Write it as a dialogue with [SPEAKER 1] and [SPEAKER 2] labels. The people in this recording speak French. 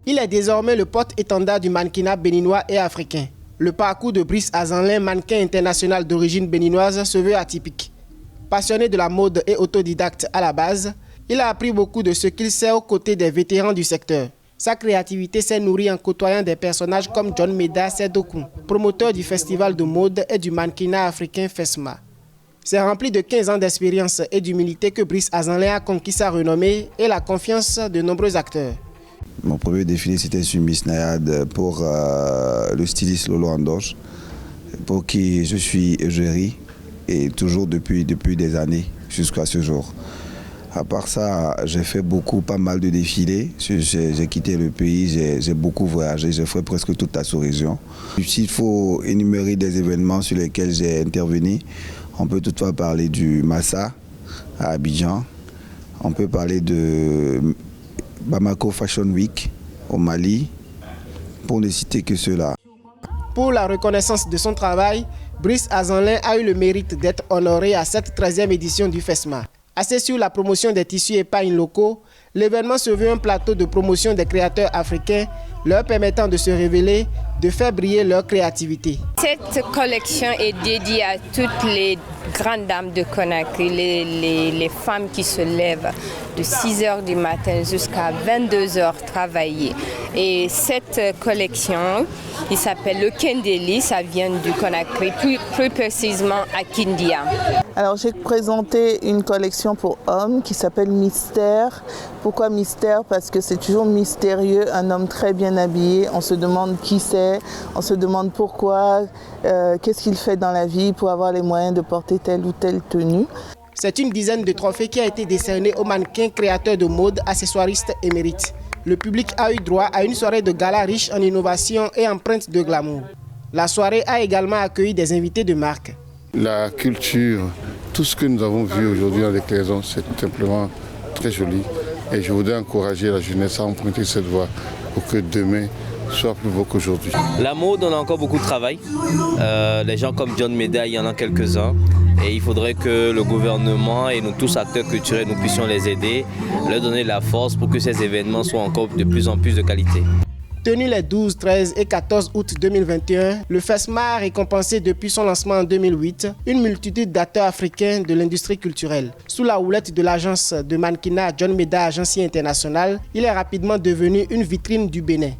[SPEAKER 1] Il est désormais le porte-étendard du mannequinat béninois et africain. Le parcours de Brice Azanlin, mannequin international d'origine béninoise, se veut atypique. Passionné de la mode et autodidacte à la base, il a appris beaucoup de ce qu'il sait aux côtés des vétérans du secteur. Sa créativité s'est nourrie en côtoyant des personnages comme John Meda Sedoku, promoteur du festival de mode et du mannequinat africain FESMA. C'est rempli de 15 ans d'expérience et d'humilité que Brice Azanlin a conquis sa renommée et la confiance de nombreux acteurs.
[SPEAKER 2] Mon premier défilé, c'était sur Miss Nayade pour le styliste Lolo Andoche, pour qui je suis égérie et toujours depuis des années jusqu'à ce jour. À part ça, j'ai fait pas mal de défilés. J'ai quitté le pays, j'ai beaucoup voyagé, j'ai fait presque toute la sous-région. S'il faut énumérer des événements sur lesquels j'ai intervenu, on peut toutefois parler du Massa à Abidjan, on peut parler de Bamako Fashion Week au Mali, pour ne citer que cela.
[SPEAKER 1] Pour la reconnaissance de son travail, Brice Azanlin a eu le mérite d'être honoré à cette 13e édition du FESMA. Axé sur la promotion des tissus épagnes locaux, l'événement se veut un plateau de promotion des créateurs africains, leur permettant de se révéler, de faire briller leur créativité.
[SPEAKER 3] Cette collection est dédiée à toutes les grandes dames de Conakry, les femmes qui se lèvent de 6 h du matin jusqu'à 22 h travailler. Et cette collection, il s'appelle le Kendeli, ça vient du Conakry, plus précisément à Kindia.
[SPEAKER 4] Alors j'ai présenté une collection pour hommes qui s'appelle Mystère. Pourquoi Mystère? Parce que c'est toujours mystérieux, un homme très bien habillé, on se demande qui c'est, on se demande pourquoi, qu'est-ce qu'il fait dans la vie pour avoir les moyens de porter telle ou telle tenue.
[SPEAKER 1] C'est une dizaine de trophées qui a été décerné aux mannequins créateurs de mode, accessoiristes émérites. Le public a eu droit à une soirée de gala riche en innovation et empreinte de glamour. La soirée a également accueilli des invités de marque.
[SPEAKER 5] La culture, tout ce que nous avons vu aujourd'hui dans les déclinaisons, c'est simplement très joli. Et je voudrais encourager la jeunesse à emprunter cette voie pour que demain soit plus beau qu'aujourd'hui.
[SPEAKER 6] La mode, on a encore beaucoup de travail. Les gens comme John Meda, il y en a quelques-uns. Et il faudrait que le gouvernement et nous tous acteurs culturels, nous puissions les aider, leur donner la force pour que ces événements soient encore de plus en plus de qualité.
[SPEAKER 1] Tenu les 12, 13 et 14 août 2021, le FESMA a récompensé depuis son lancement en 2008 une multitude d'acteurs africains de l'industrie culturelle. Sous la houlette de l'agence de mannequinat John Meda Agency International, il est rapidement devenu une vitrine du Bénin.